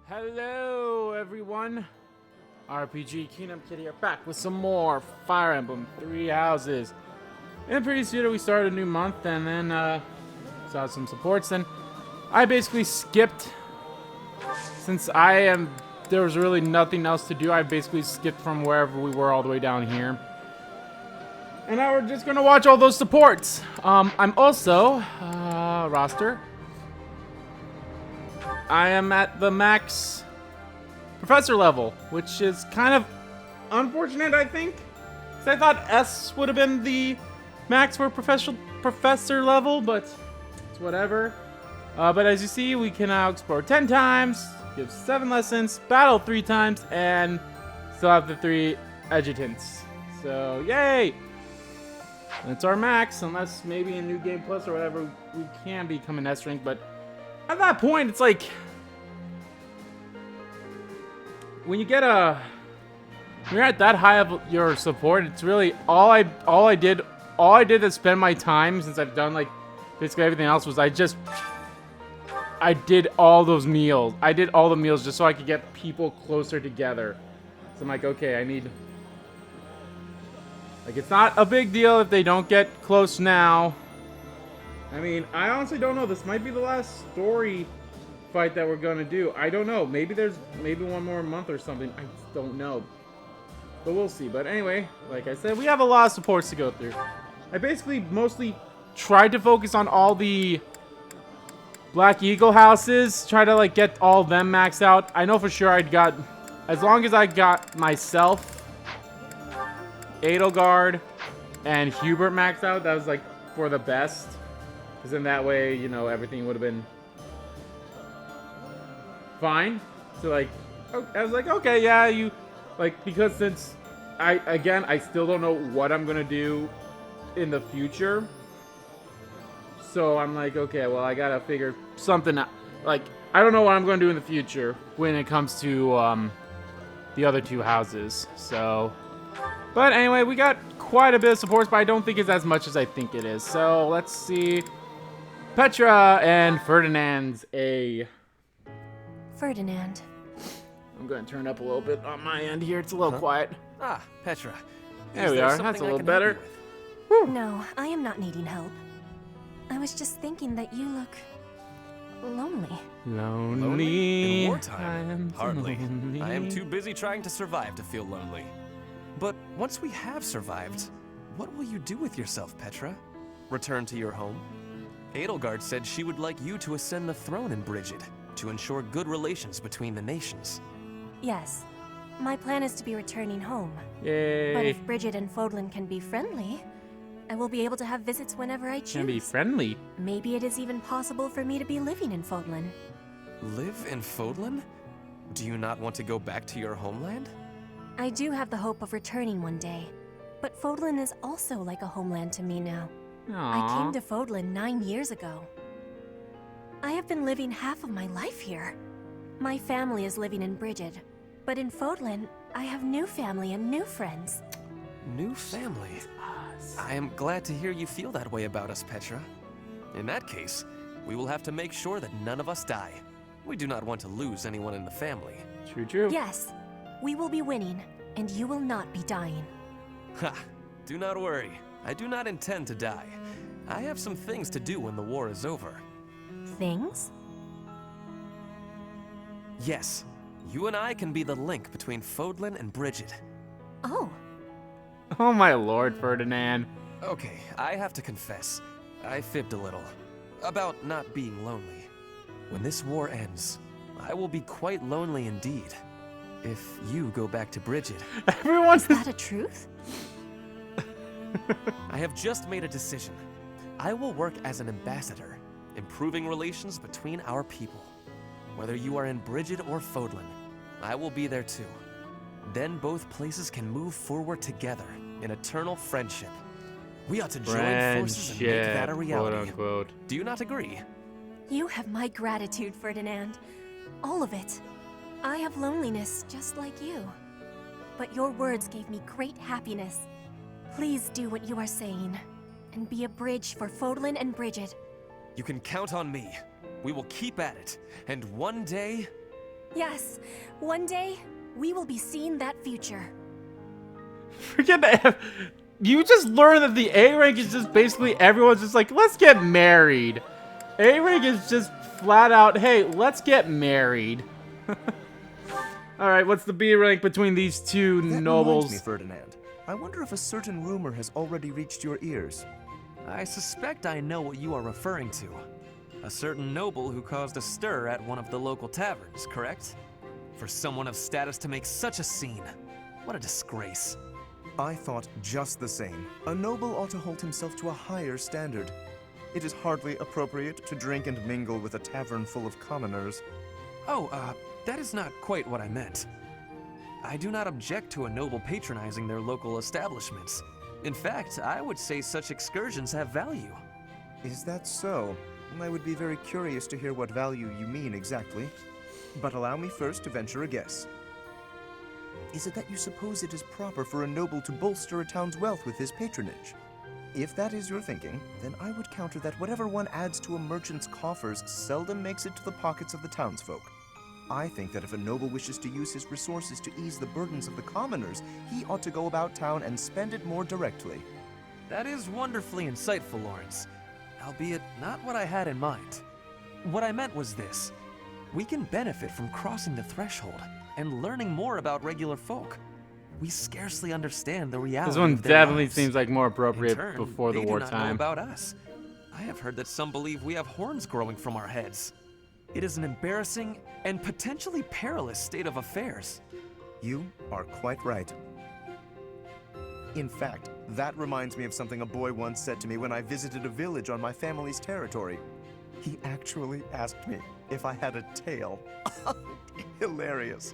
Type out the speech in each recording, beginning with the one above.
Hello, everyone. RPG Kingdom Kid here, back with some more Fire Emblem 3 Houses. And pretty soon we started a new month, and then saw some supports. And I basically skipped, since there was really nothing else to do. I basically skipped from wherever we were all the way down here. And now we're just gonna watch all those supports. I'm also roster. I am at the max professor level, which is kind of unfortunate, I think. Because I thought S would have been the max for professor level, but it's whatever. But as you see, we can now explore 10 times, give 7 lessons, battle 3 times, and still have the 3 adjutants. So, yay! That's our max, unless maybe in New Game Plus or whatever, we can become an S rank, but at that point, it's like when you're at that high of your support, it's really all I did to spend my time, since I've done like basically everything else, was I did all those meals. I did all the meals just so I could get people closer together. So I'm like, okay, I need, like, it's not a big deal if they don't get close now. I mean, I honestly don't know. This might be the last story fight that we're gonna do. I don't know. Maybe there's one more month or something. I just don't know. But we'll see. But anyway, like I said, we have a lot of supports to go through. I basically mostly tried to focus on all the Black Eagle houses. Try to like get all of them maxed out. I know for sure as long as I got myself, Edelgard, and Hubert maxed out, that was like for the best. Because in that way, you know, everything would have been fine. So like, I was like, okay, yeah, because since I still don't know what I'm gonna do in the future. So I'm like, okay, well, I gotta figure something out. Like, I don't know what I'm gonna do in the future when it comes to the other 2 houses. So, but anyway, we got quite a bit of supports, but I don't think it's as much as I think it is. So let's see. Petra and Ferdinand's A. Ferdinand. I'm going to turn up a little bit on my end here. It's a little quiet. Ah, Petra. There we are. That's a little better. No, I am not needing help. I was just thinking that you look lonely. Lonely in wartime? Hardly. Lonely. I am too busy trying to survive to feel lonely. But once we have survived, what will you do with yourself, Petra? Return to your home? Edelgard said she would like you to ascend the throne in Brigid, to ensure good relations between the nations. Yes. My plan is to be returning home. Yay. But if Brigid and Fodlan can be friendly, I will be able to have visits whenever I choose. Can be friendly. Maybe it is even possible for me to be living in Fodlan. Live in Fodlan? Do you not want to go back to your homeland? I do have the hope of returning one day. But Fodlan is also like a homeland to me now. Aww. I came to Fodlan 9 years ago. I have been living half of my life here. My family is living in Brigid, but in Fodlan, I have new family and new friends. New family? I am glad to hear you feel that way about us, Petra. In that case, we will have to make sure that none of us die. We do not want to lose anyone in the family. True. Yes, we will be winning, and you will not be dying. Ha! Do not worry. I do not intend to die. I have some things to do when the war is over. Things? Yes. You and I can be the link between Fodlan and Brigid. Oh. Oh my lord, Ferdinand. Okay, I have to confess. I fibbed a little. About not being lonely. When this war ends, I will be quite lonely indeed. If you go back to Brigid. Everyone's... Is that a truth? I have just made a decision. I will work as an ambassador, improving relations between our people. Whether you are in Brigid or Fodlan, I will be there too. Then both places can move forward together in eternal friendship. We ought to join forces and make that a reality. Quote unquote. Do you not agree? You have my gratitude, Ferdinand. All of it. I have loneliness just like you. But your words gave me great happiness. Please do what you are saying, and be a bridge for Fodlan and Brigid. You can count on me. We will keep at it, and one day, Yes, one day, we will be seeing that future. Forget that. You just learned that the A rank is just basically everyone's just like, let's get married. A rank is just flat out, hey, let's get married. All right, what's the B rank between these two nobles? Reminds me, Ferdinand. I wonder if a certain rumor has already reached your ears. I suspect I know what you are referring to. A certain noble who caused a stir at one of the local taverns, correct? For someone of status to make such a scene. What a disgrace. I thought just the same. A noble ought to hold himself to a higher standard. It is hardly appropriate to drink and mingle with a tavern full of commoners. Oh, that is not quite what I meant. I do not object to a noble patronizing their local establishments. In fact, I would say such excursions have value. Is that so? I would be very curious to hear what value you mean exactly. But allow me first to venture a guess. Is it that you suppose it is proper for a noble to bolster a town's wealth with his patronage? If that is your thinking, then I would counter that whatever one adds to a merchant's coffers seldom makes it to the pockets of the townsfolk. I think that if a noble wishes to use his resources to ease the burdens of the commoners, he ought to go about town and spend it more directly. That is wonderfully insightful, Lawrence. Albeit not what I had in mind. What I meant was this. We can benefit from crossing the threshold and learning more about regular folk. We scarcely understand the reality This one of their definitely lives. seems like more appropriate In turn, before the they do not know wartime. about us. I have heard that some believe we have horns growing from our heads. It is an embarrassing and potentially perilous state of affairs. You are quite right. In fact, that reminds me of something a boy once said to me when I visited a village on my family's territory. He actually asked me if I had a tail. Hilarious.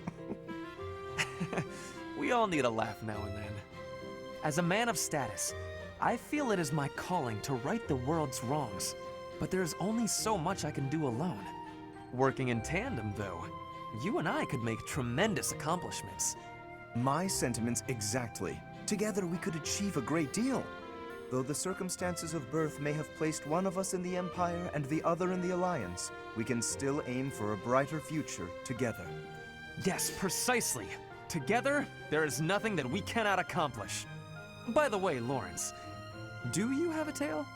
We all need a laugh now and then. As a man of status, I feel it is my calling to right the world's wrongs, but there is only so much I can do alone. Working in tandem, though, you and I could make tremendous accomplishments. My sentiments exactly. Together we could achieve a great deal. Though the circumstances of birth may have placed one of us in the Empire and the other in the Alliance, we can still aim for a brighter future together. Yes, precisely. Together, there is nothing that we cannot accomplish. By the way, Lawrence, do you have a tail?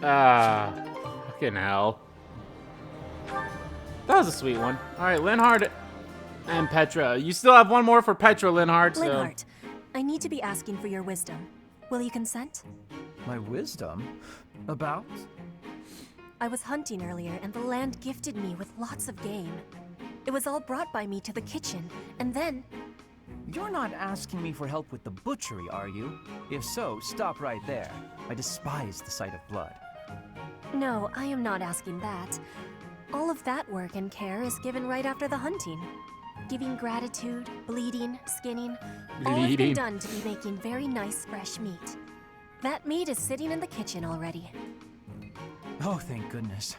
Fucking hell. That was a sweet one. All right, Linhart and Petra. You still have one more for Petra, Linhart. So. Linhart, I need to be asking for your wisdom. Will you consent? My wisdom? About? I was hunting earlier, and the land gifted me with lots of game. It was all brought by me to the kitchen, and then... You're not asking me for help with the butchery, are you? If so, stop right there. I despise the sight of blood. No, I am not asking that. All of that work and care is given right after the hunting. Giving gratitude, bleeding, skinning, all have been Bleeding. done to be making very nice fresh meat. That meat is sitting in the kitchen already. Oh, thank goodness.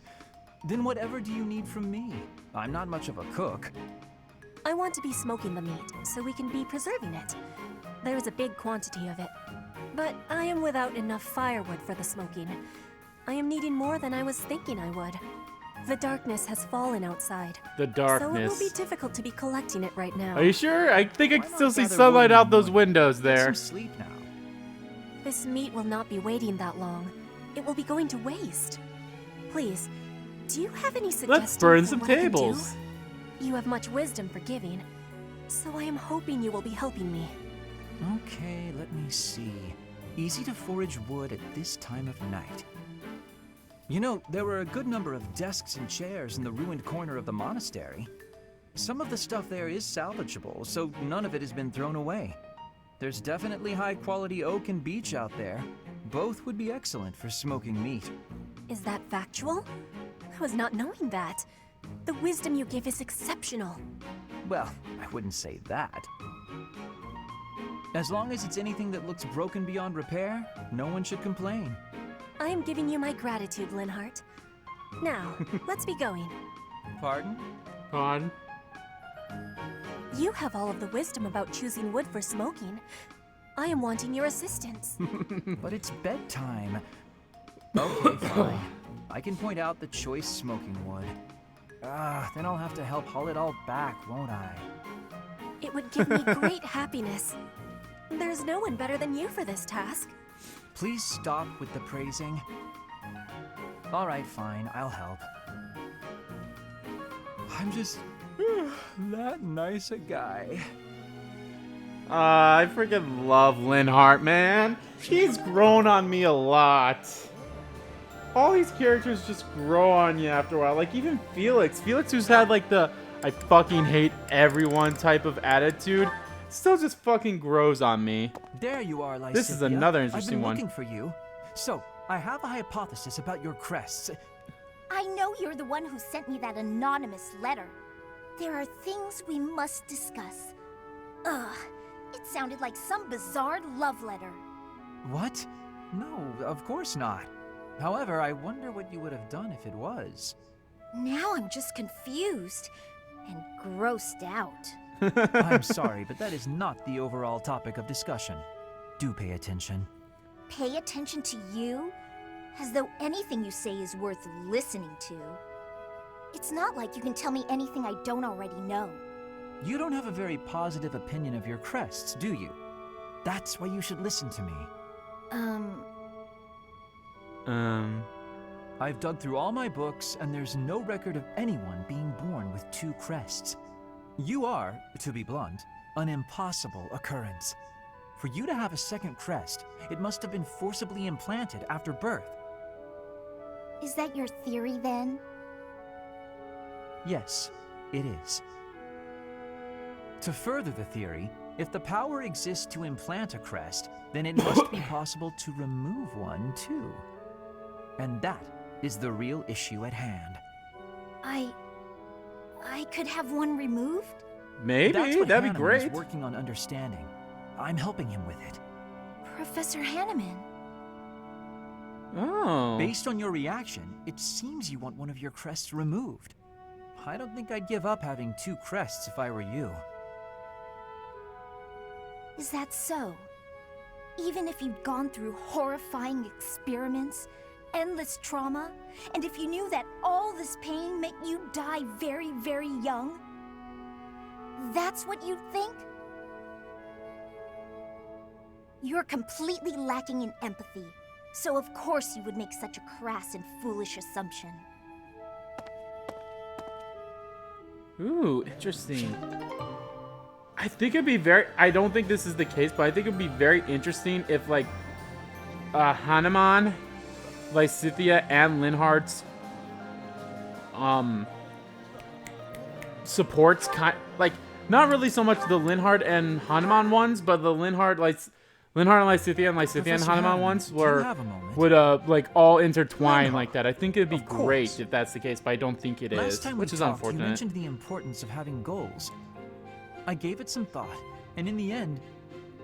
Then whatever do you need from me? I'm not much of a cook. I want to be smoking the meat, so we can be preserving it. There is a big quantity of it. But I am without enough firewood for the smoking. I am needing more than I was thinking I would. The darkness has fallen outside. The So it darkness. will be difficult to be collecting it right now. Are you sure? I think I Why can not still see gather sunlight wood out in those the windows morning? Get there. some sleep now. This meat will not be waiting that long. It will be going to waste. Please, do you have any suggestions Let's burn on some what I can do? tables. You have much wisdom for giving, so I am hoping you will be helping me. Okay, let me see. Easy to forage wood at this time of night. You know, there were a good number of desks and chairs in the ruined corner of the monastery. Some of the stuff there is salvageable, so none of it has been thrown away. There's definitely high-quality oak and beech out there. Both would be excellent for smoking meat. Is that factual? I was not knowing that. The wisdom you give is exceptional. Well, I wouldn't say that. As long as it's anything that looks broken beyond repair, no one should complain. I am giving you my gratitude, Linhart. Now, let's be going. Pardon? On. You have all of the wisdom about choosing wood for smoking. I am wanting your assistance. But it's bedtime. Okay, fine. I can point out the choice smoking wood. Then I'll have to help haul it all back, won't I? It would give me great happiness. There's no one better than you for this task. Please stop with the praising. Alright, fine, I'll help. I'm just that nice a guy. I freaking love Linhardt, man. He's grown on me a lot. All these characters just grow on you after a while. Like even Felix. Felix, who's had like the I fucking hate everyone type of attitude, still just fucking grows on me. There you are, Lysithea. This is another interesting one. I've been looking for you. So, I have a hypothesis about your crests. I know you're the one who sent me that anonymous letter. There are things we must discuss. Ugh, it sounded like some bizarre love letter. What? No, of course not. However, I wonder what you would have done if it was. Now I'm just confused and grossed out. I'm sorry, but that is not the overall topic of discussion. Do pay attention. Pay attention to you? As though anything you say is worth listening to. It's not like you can tell me anything I don't already know. You don't have a very positive opinion of your crests, do you? That's why you should listen to me. I've dug through all my books, and there's no record of anyone being born with 2 crests. You are, to be blunt, an impossible occurrence. For you to have a second crest, it must have been forcibly implanted after birth. Is that your theory then? Yes, it is. To further the theory, if the power exists to implant a crest, then it must be possible to remove one too. And that is the real issue at hand. I could have one removed? Maybe, That's what that'd be Hanneman great. is working on understanding. I'm helping him with it. Professor Hanneman. Oh. Based on your reaction, it seems you want one of your crests removed. I don't think I'd give up having 2 crests if I were you. Is that so? Even if you'd gone through horrifying experiments, endless trauma, and if you knew that all this pain meant you'd die very, very young? That's what you'd think? You're completely lacking in empathy, so of course you would make such a crass and foolish assumption. Ooh, interesting. I think it'd be very... I don't think this is the case, but I think it'd be very interesting if, like, Hanneman, Lysithea, and Linhardt's, supports, like, not really so much the Linhardt and Hanneman ones, but the Linhardt and Lysithea and Lysithea and Hanneman ones would, like, all intertwine like that. I think it'd be great if that's the case, but I don't think it is, which is unfortunate. You mentioned the importance of having goals. I gave it some thought, and in the end,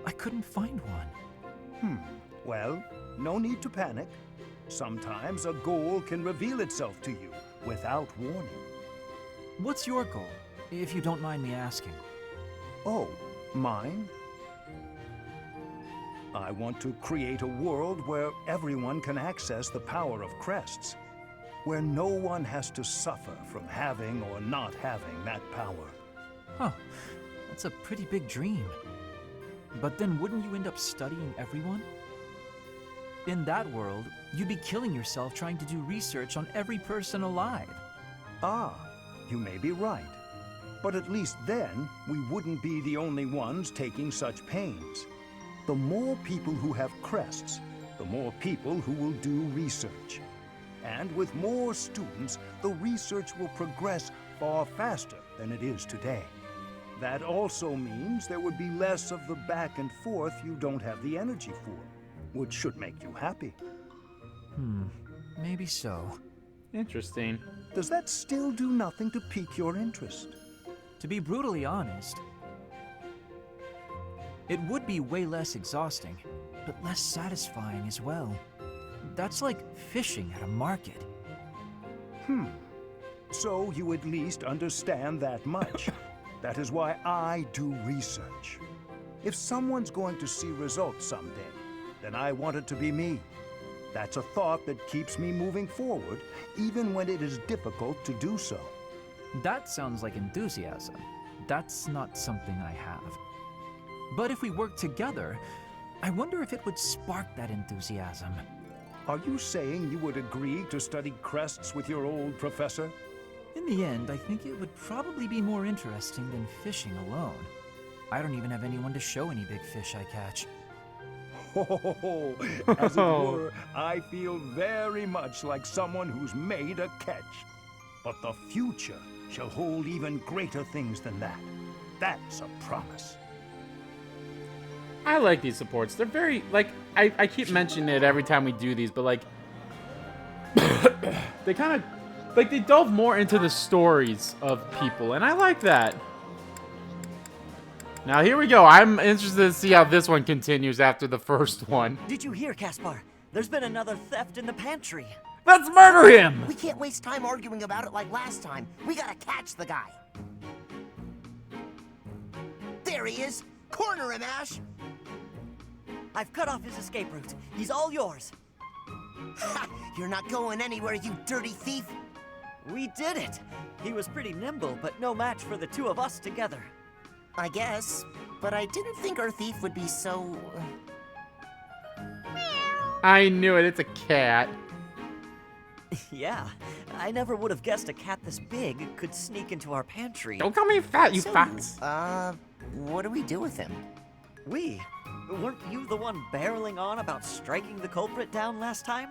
I couldn't find one. Well, no need to panic. Sometimes a goal can reveal itself to you without warning. What's your goal, if you don't mind me asking? Oh, mine? I want to create a world where everyone can access the power of crests, where no one has to suffer from having or not having that power. Huh, that's a pretty big dream. But then wouldn't you end up studying everyone? In that world, you'd be killing yourself trying to do research on every person alive. Ah, you may be right. But at least then, we wouldn't be the only ones taking such pains. The more people who have crests, the more people who will do research. And with more students, the research will progress far faster than it is today. That also means there would be less of the back and forth you don't have the energy for, which should make you happy. Maybe so. Interesting. Does that still do nothing to pique your interest? To be brutally honest, it would be way less exhausting, but less satisfying as well. That's like fishing at a market. So you at least understand that much. That is why I do research. If someone's going to see results someday, then I want it to be me. That's a thought that keeps me moving forward, even when it is difficult to do so. That sounds like enthusiasm. That's not something I have. But if we work together, I wonder if it would spark that enthusiasm. Are you saying you would agree to study crests with your old professor? In the end, I think it would probably be more interesting than fishing alone. I don't even have anyone to show any big fish I catch. Oh, as it were, I feel very much like someone who's made a catch. But the future shall hold even greater things than that. That's a promise. I like these supports. They're very, like, I keep mentioning it every time we do these, but, like, they kind of, like, they delve more into the stories of people, and I like that. Now, here we go. I'm interested to see how this one continues after the first one. Did you hear, Kaspar? There's been another theft in the pantry. Let's murder him! We can't waste time arguing about it like last time. We gotta catch the guy. There he is. Corner him, Ash. I've cut off his escape route. He's all yours. Ha! You're not going anywhere, you dirty thief. We did it. He was pretty nimble, but no match for the two of us together. I guess, but I didn't think our thief would be so... I knew it. It's a cat. Yeah, I never would have guessed a cat this big could sneak into our pantry. Don't call me fat, you So, fox. what do we do with him? We? Weren't you the one barreling on about striking the culprit down last time?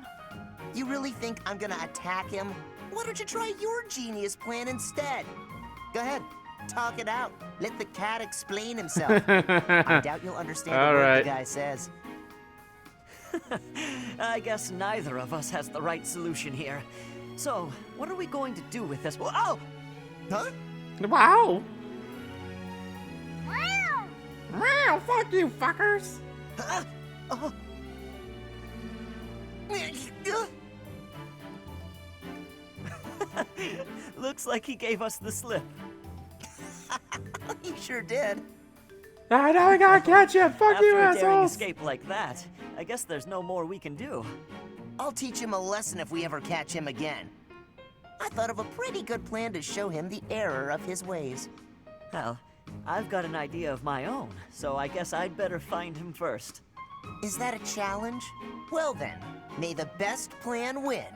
You really think I'm gonna attack him? Why don't you try your genius plan instead? Go ahead, talk it out. Let the cat explain himself. I doubt you'll understand a word the guy says. I guess neither of us has the right solution here. So, what are we going to do with this? Oh! Huh? Wow. Wow, fuck you, fuckers. Looks like he gave us the slip. He sure did. Ah, now I gotta catch you. Fuck After you, a daring assholes. escape like that, I guess there's no more we can do. I'll teach him a lesson if we ever catch him again. I thought of a pretty good plan to show him the error of his ways. Well, I've got an idea of my own, so I guess I'd better find him first. Is that a challenge? Well then, may the best plan win.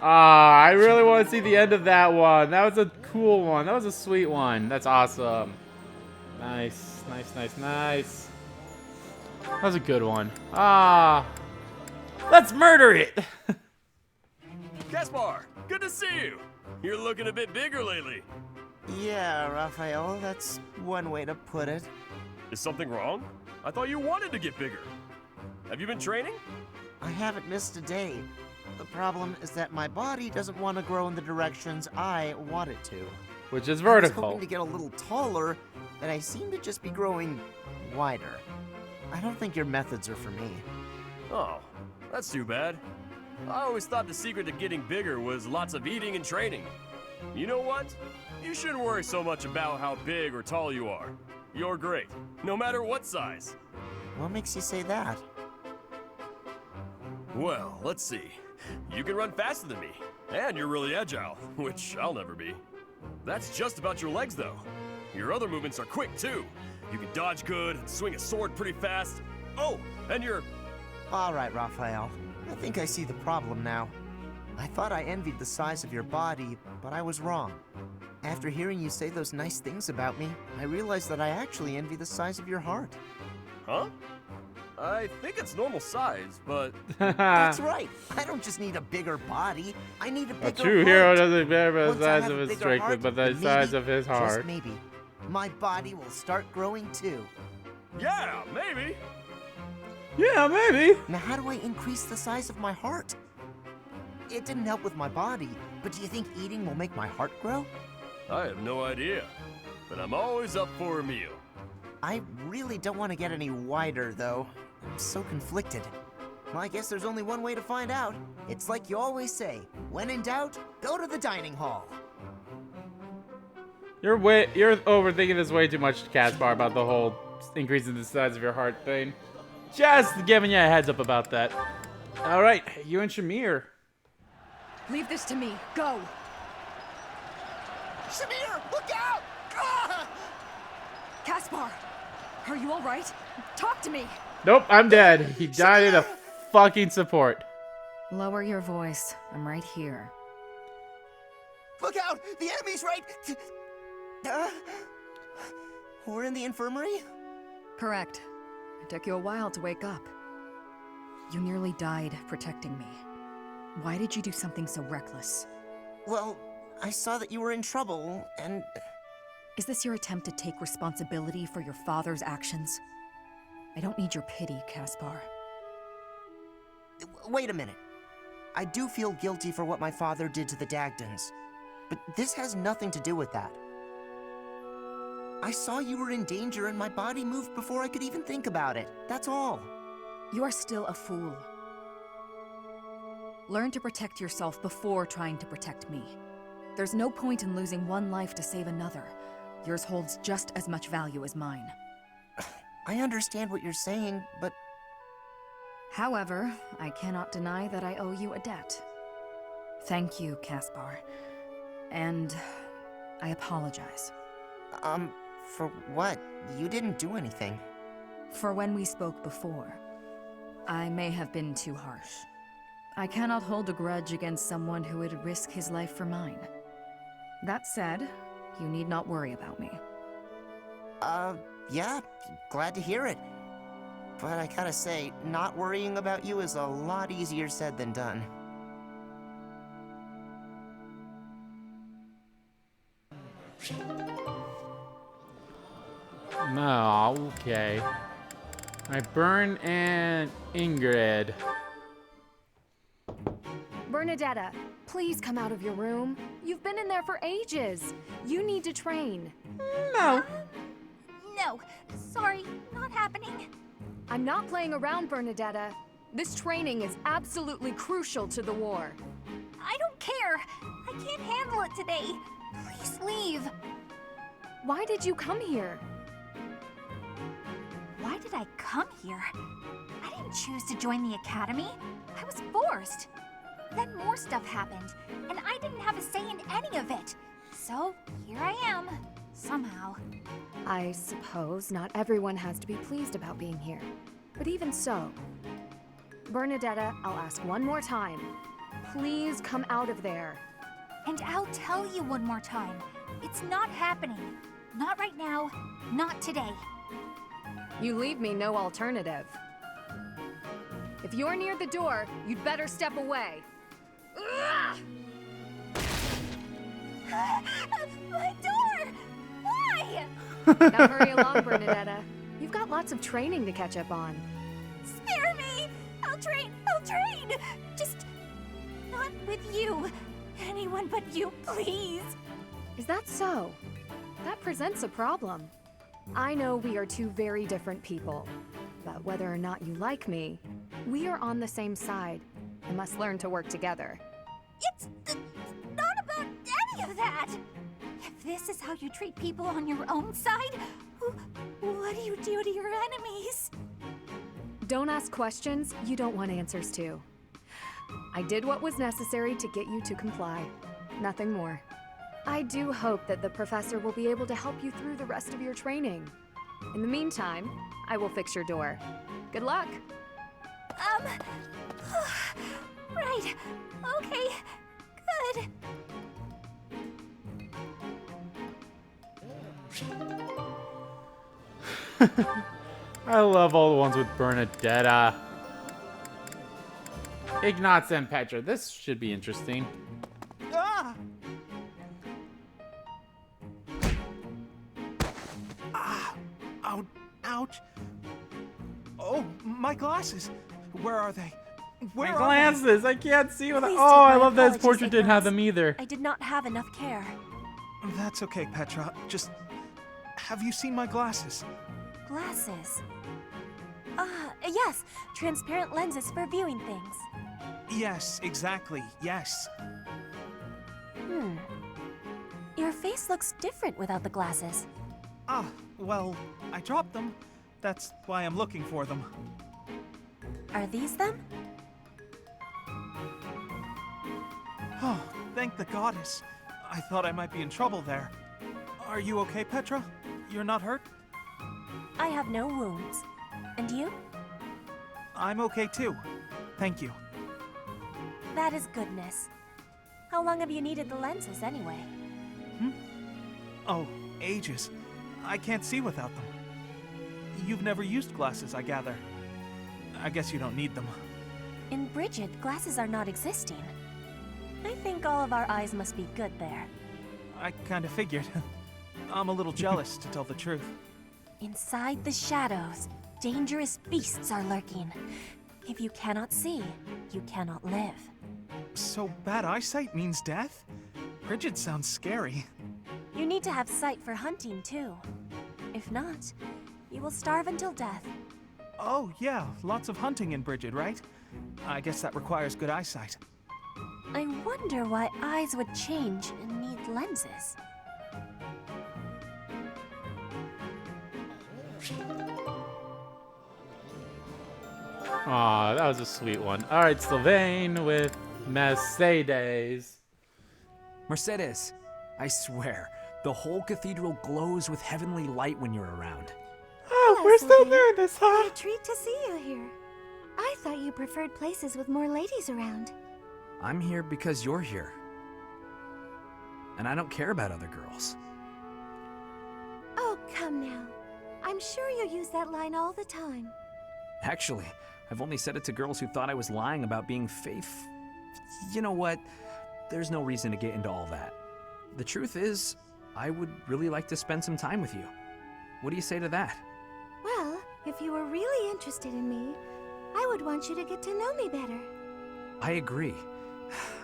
I really want to see the end of that one. That was a cool one. That was a sweet one. That's awesome. Nice, nice, nice, nice. That was a good one. Let's murder it. Kaspar, good to see you. You're looking a bit bigger lately. Yeah, Raphael, that's one way to put it. Is something wrong? I thought you wanted to get bigger. Have you been training? I haven't missed a day. The problem is that my body doesn't want to grow in the directions I want it to. Which is I was vertical. hoping to get a little taller, but I seem to just be growing wider. I don't think your methods are for me. Oh, that's too bad. I always thought the secret to getting bigger was lots of eating and training. You know what? You shouldn't worry so much about how big or tall you are. You're great, no matter what size. What makes you say that? Well, let's see. You can run faster than me, and you're really agile, which I'll never be. That's just about your legs, though. Your other movements are quick, too. You can dodge good and swing a sword pretty fast. Oh, and you're... All right, Raphael. I think I see the problem now. I thought I envied the size of your body, but I was wrong. After hearing you say those nice things about me, I realized that I actually envy the size of your heart. Huh? I think it's normal size, but... That's right. I don't just need a bigger body. I need a bigger A true heart. hero doesn't care about Once the I size have of a his bigger strength, heart, but the maybe, size of his heart. Just maybe, my body will start growing too. Yeah, maybe. Yeah, maybe. Now, how do I increase the size of my heart? It didn't help with my body, but do you think eating will make my heart grow? I have no idea, but I'm always up for a meal. I really don't want to get any wider, though. I'm so conflicted. Well, I guess there's only one way to find out. It's like you always say, when in doubt, go to the dining hall. You're overthinking this way too much, Kaspar, about the whole increasing the size of your heart thing. Just giving you a heads up about that. All right, you and Shamir. Leave this to me. Go. Shamir, look out! Ah! Kaspar, are you all right? Talk to me. Nope, I'm dead. He died in a fucking support. Lower your voice. I'm right here. Look out! The enemy's right! We're in the infirmary? Correct. It took you a while to wake up. You nearly died protecting me. Why did you do something so reckless? Well, I saw that you were in trouble, and... Is this your attempt to take responsibility for your father's actions? I don't need your pity, Kaspar. Wait a minute. I do feel guilty for what my father did to the Dagdans, but this has nothing to do with that. I saw you were in danger and my body moved before I could even think about it. That's all. You are still a fool. Learn to protect yourself before trying to protect me. There's no point in losing one life to save another. Yours holds just as much value as mine. I understand what you're saying, but... However, I cannot deny that I owe you a debt. Thank you, Kaspar. And I apologize. For what? You didn't do anything. For when we spoke before. I may have been too harsh. I cannot hold a grudge against someone who would risk his life for mine. That said, you need not worry about me. Yeah, glad to hear it. But I gotta say, not worrying about you is a lot easier said than done. No, okay. Alright, Bern and Ingrid. Bernadetta, please come out of your room. You've been in there for ages. You need to train. No. No, sorry, not happening. I'm not playing around, Bernadetta. This training is absolutely crucial to the war. I don't care. I can't handle it today. Please leave. Why did you come here? Why did I come here? I didn't choose to join the academy. I was forced. Then more stuff happened, and I didn't have a say in any of it. So, here I am. Somehow. I suppose not everyone has to be pleased about being here. But even so, Bernadetta, I'll ask one more time. Please come out of there. And I'll tell you one more time. It's not happening. Not right now. Not today. You leave me no alternative. If you're near the door, you'd better step away. My door! Why? Now hurry along, Bernadetta. You've got lots of training to catch up on. Spare me! I'll train! Just not with you. Anyone but you, please. Is that so? That presents a problem. I know we are two very different people, but whether or not you like me, we are on the same side and must learn to work together. It's not about any of that. If this is how you treat people on your own side, what do you do to your enemies? Don't ask questions you don't want answers to. I did what was necessary to get you to comply. Nothing more. I do hope that the professor will be able to help you through the rest of your training. In the meantime, I will fix your door. Good luck! Right. Okay. Good. I love all the ones with Bernadetta. Ignatz and Petra. This should be interesting. Ah! Ouch! Ouch! Oh, my glasses! Where are they? Where My are glasses! I can't see with. Please Oh, take I my love that his apologies, portrait didn't have Ignatz. them either. I did not have enough care. they? That's okay, Petra. Just... have you seen my glasses? Glasses. Yes. Transparent lenses for viewing things. Yes, exactly. Yes. Your face looks different without the glasses. Ah, well, I dropped them. That's why I'm looking for them. Are these them? Oh, thank the goddess. I thought I might be in trouble there. Are you okay, Petra? You're not hurt? I have no wounds. And you? I'm okay too. Thank you. That is goodness. How long have you needed the lenses anyway? Oh, ages. I can't see without them. You've never used glasses, I gather. I guess you don't need them. In Brigid, glasses are not existing. I think all of our eyes must be good there. I kinda figured. I'm a little jealous, to tell the truth. Inside the shadows, dangerous beasts are lurking. If you cannot see, you cannot live. So bad eyesight means death? Brigid sounds scary. You need to have sight for hunting, too. If not, you will starve until death. Oh, yeah, lots of hunting in Brigid, right? I guess that requires good eyesight. I wonder why eyes would change and need lenses. Aw, that was a sweet one. All right, Sylvain with Mercedes. Mercedes, I swear, the whole cathedral glows with heavenly light when you're around. Oh, we're still doing this, huh? A treat to see you here. I thought you preferred places with more ladies around. I'm here because you're here. And I don't care about other girls. Oh, come now. I'm sure you use that line all the time. Actually, I've only said it to girls who thought I was lying about being faith. You know what? There's no reason to get into all that. The truth is, I would really like to spend some time with you. What do you say to that? Well, if you were really interested in me, I would want you to get to know me better. I agree.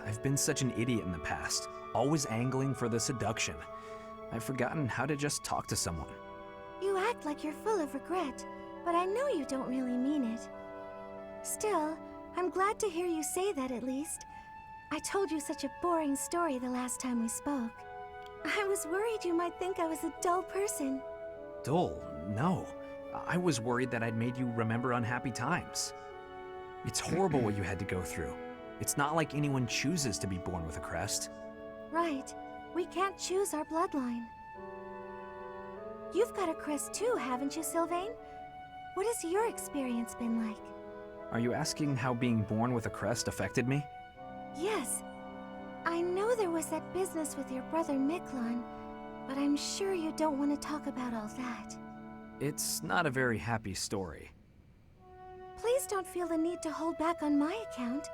I've been such an idiot in the past, always angling for the seduction. I've forgotten how to just talk to someone. You act like you're full of regret, but I know you don't really mean it. Still, I'm glad to hear you say that at least. I told you such a boring story the last time we spoke. I was worried you might think I was a dull person. Dull? No. I was worried that I'd made you remember unhappy times. It's horrible what you had to go through. It's not like anyone chooses to be born with a crest. Right. We can't choose our bloodline. You've got a crest too, haven't you, Sylvain? What has your experience been like? Are you asking how being born with a crest affected me? Yes. I know there was that business with your brother Miklon, but I'm sure you don't want to talk about all that. It's not a very happy story. Please don't feel the need to hold back on my account.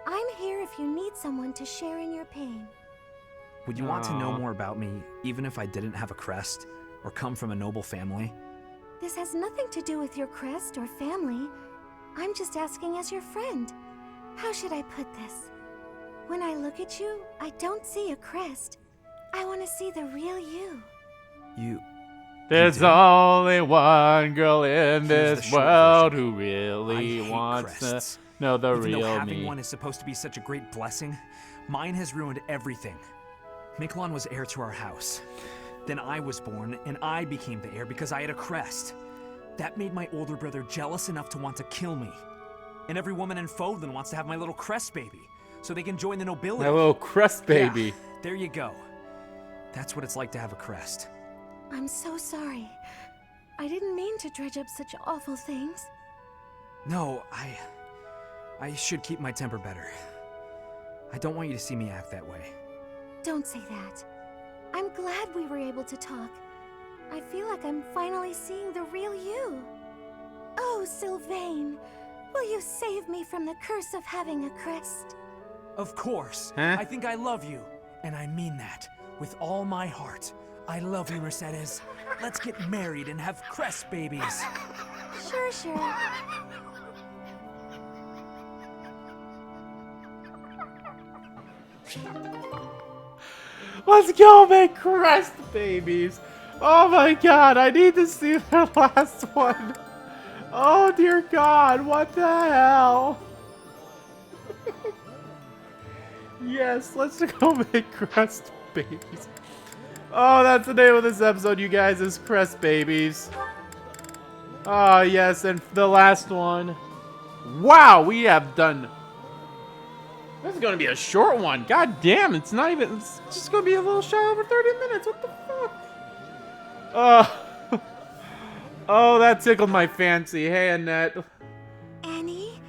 I'm here if you need someone to share in your pain. Would you want to know more about me, even if I didn't have a crest, or come from a noble family? This has nothing to do with your crest or family. I'm just asking as your friend. How should I put this? When I look at you, I don't see a crest. I want to see the real you. There's only one girl in Here's this the short world version. who really I hate wants crests. to know the Even though real having me. one is supposed to be such a great blessing, mine has ruined everything. Miklon was heir to our house. Then I was born, and I became the heir because I had a crest. That made my older brother jealous enough to want to kill me. And every woman in Fodlan wants to have my little crest baby, so they can join the nobility. My little crest baby. Yeah, there you go. That's what it's like to have a crest. I'm so sorry. I didn't mean to dredge up such awful things. No, I should keep my temper better. I don't want you to see me act that way. Don't say that. I'm glad we were able to talk. I feel like I'm finally seeing the real you. Oh, Sylvain, will you save me from the curse of having a crest? Of course. Huh? I think I love you. And I mean that. With all my heart. I love you, Mercedes. Let's get married and have crest babies. Sure. Let's go make crest babies. Oh my god, I need to see their last one. Oh dear god, what the hell? Yes, let's go make crest babies. Oh, that's the name of this episode, you guys, is Crest Babies. Oh, yes, and the last one. Wow, we have done... This is going to be a short one. God damn, it's not even... It's just going to be a little shy over 30 minutes. What the fuck? Oh, that tickled my fancy. Hey, Annette. Annie,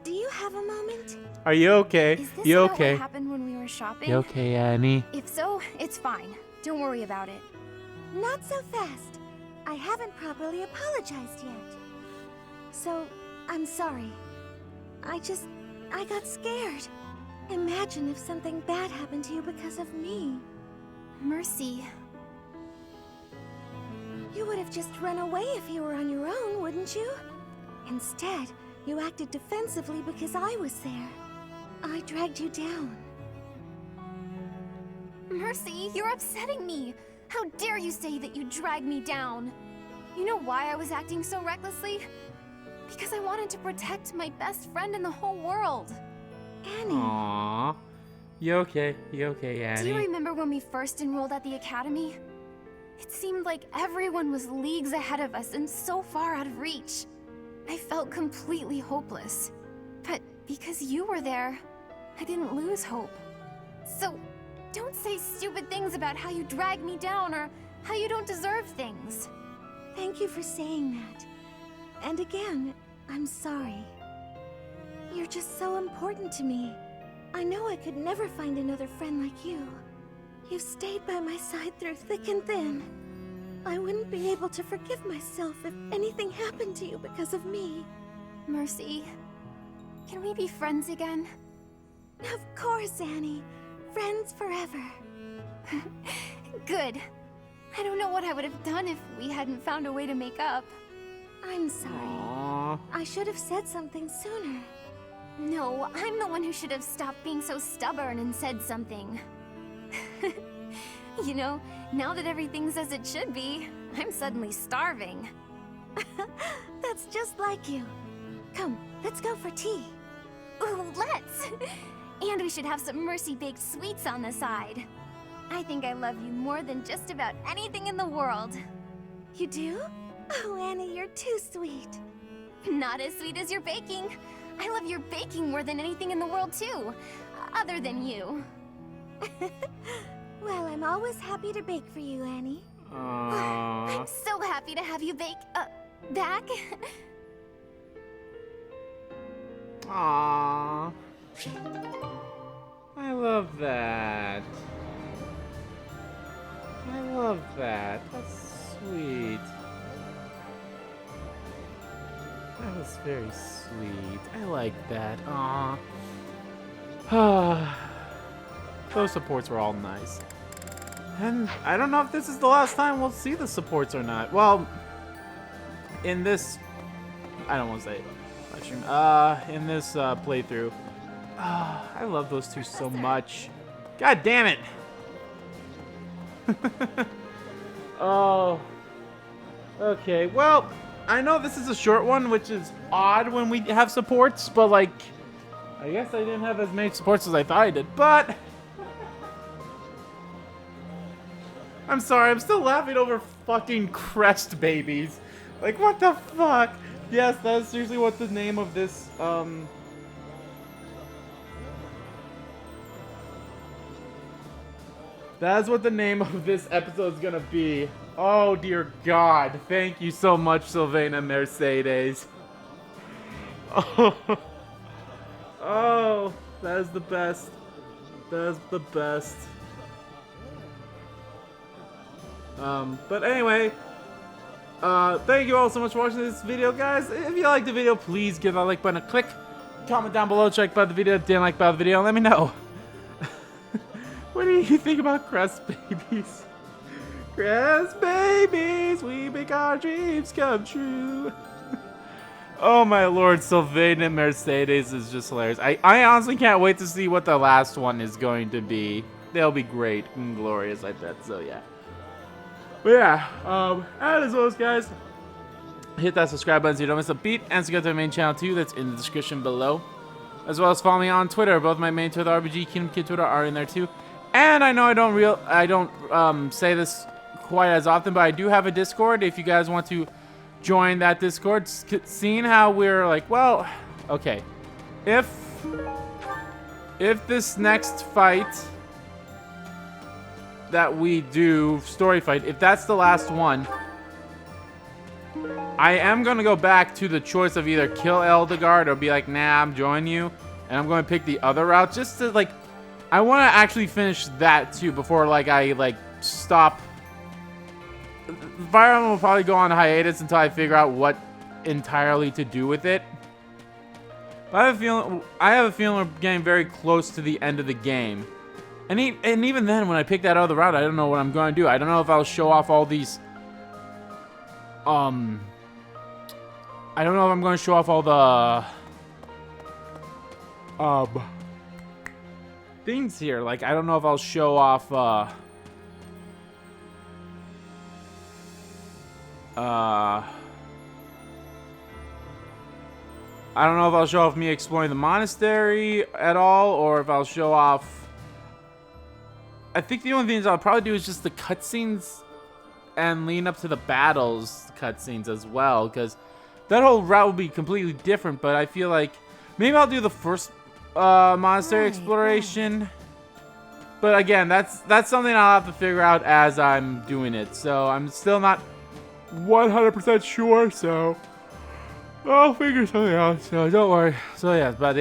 do you have a moment? Are you okay? Is this You about okay? what happened when we were shopping? You okay, Annie? If so, it's fine. Don't worry about it. Not so fast. I haven't properly apologized yet. So, I'm sorry. I got scared. Imagine if something bad happened to you because of me. Mercy. You would have just run away if you were on your own, wouldn't you? Instead, you acted defensively because I was there. I dragged you down. Mercy, you're upsetting me. How dare you say that you dragged me down? You know why I was acting so recklessly? Because I wanted to protect my best friend in the whole world. Annie. Aww. You okay? You okay, Annie? Do you remember when we first enrolled at the academy? It seemed like everyone was leagues ahead of us and so far out of reach. I felt completely hopeless. But because you were there, I didn't lose hope. So, don't say stupid things about how you drag me down or how you don't deserve things. Thank you for saying that. And again, I'm sorry. You're just so important to me. I know I could never find another friend like you. You've stayed by my side through thick and thin. I wouldn't be able to forgive myself if anything happened to you because of me. Mercy, can we be friends again? Of course, Annie. Friends forever. Good. I don't know what I would have done if we hadn't found a way to make up. I'm sorry. Aww. I should have said something sooner. No, I'm the one who should have stopped being so stubborn and said something. You know, now that everything's as it should be, I'm suddenly starving. That's just like you. Come, let's go for tea. Ooh, let's! And we should have some Mercy-baked sweets on the side. I think I love you more than just about anything in the world. You do? Oh, Annie, you're too sweet. Not as sweet as your baking. I love your baking more than anything in the world, too. Other than you. Well, I'm always happy to bake for you, Annie. Aww. I'm so happy to have you bake, back. Aww. I love that. I love that. That's sweet. That was very sweet. I like that. Aww. Those supports were all nice. And I don't know if this is the last time we'll see the supports or not. Well, in this... I don't want to say it. In this playthrough. I love those two so much. God damn it! Oh. Okay, well, I know this is a short one, which is odd when we have supports, but like, I guess I didn't have as many supports as I thought I did, but... I'm sorry, I'm still laughing over fucking Crest babies. Like, what the fuck? Yes, that's seriously what the name of this, That's what the name of this episode is gonna be. Oh dear God. Thank you so much, Sylvain and Mercedes. Oh. Oh, that is the best. That is the best. But anyway, thank you all so much for watching this video, guys. If you liked the video, please give that like button a click. Comment down below, check about the video, didn't like about the video, and let me know. What do you think about Crest babies? Crest babies, we make our dreams come true. Oh my lord, Sylvain and Mercedes is just hilarious. I honestly can't wait to see what the last one is going to be. They'll be great and glorious, I bet, so yeah. But yeah, and as always, guys, hit that subscribe button so you don't miss a beat, and subscribe to my main channel too, that's in the description below. As well as follow me on Twitter. Both my main Twitter, RBG Kingdom Kid Twitter, are in there too. And I know I don't say this quite as often, but I do have a Discord if you guys want to join that Discord. Seeing how we're like, well, Okay. If this next fight that we do, story fight, if that's the last one, I am going to go back to the choice of either kill Eldegard or be like, nah, I'm joining you. And I'm going to pick the other route just to, like, I want to actually finish that too before, like, I, like, stop. Fire Emblem will probably go on hiatus until I figure out what entirely to do with it. But I have a feeling we're getting very close to the end of the game. And even then, when I pick that other route, I don't know what I'm going to do. I don't know if I'll show off all these... I don't know if I'm going to show off all the... things here. Like, I don't know if I'll show off, I don't know if I'll show off me exploring the monastery at all, or if I'll show off... I think the only things I'll probably do is just the cutscenes and lean up to the battles cutscenes as well, because that whole route will be completely different, but I feel like maybe I'll do the first monastery exploration. But again, that's something I'll have to figure out as I'm doing it, so I'm still not 100% sure, so I'll figure something out, so don't worry. So yeah, but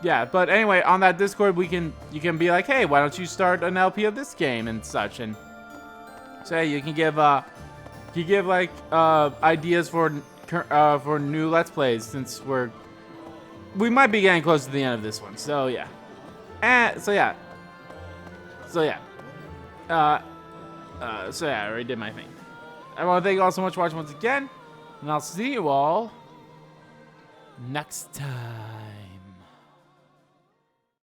yeah, but anyway, on that Discord, you can be like, hey, why don't you start an LP of this game and such, and so you can give like ideas for new Let's Plays, since we might be getting close to the end of this one. So yeah, so yeah, I already did my thing. I want to thank you all so much for watching once again, and I'll see you all next time.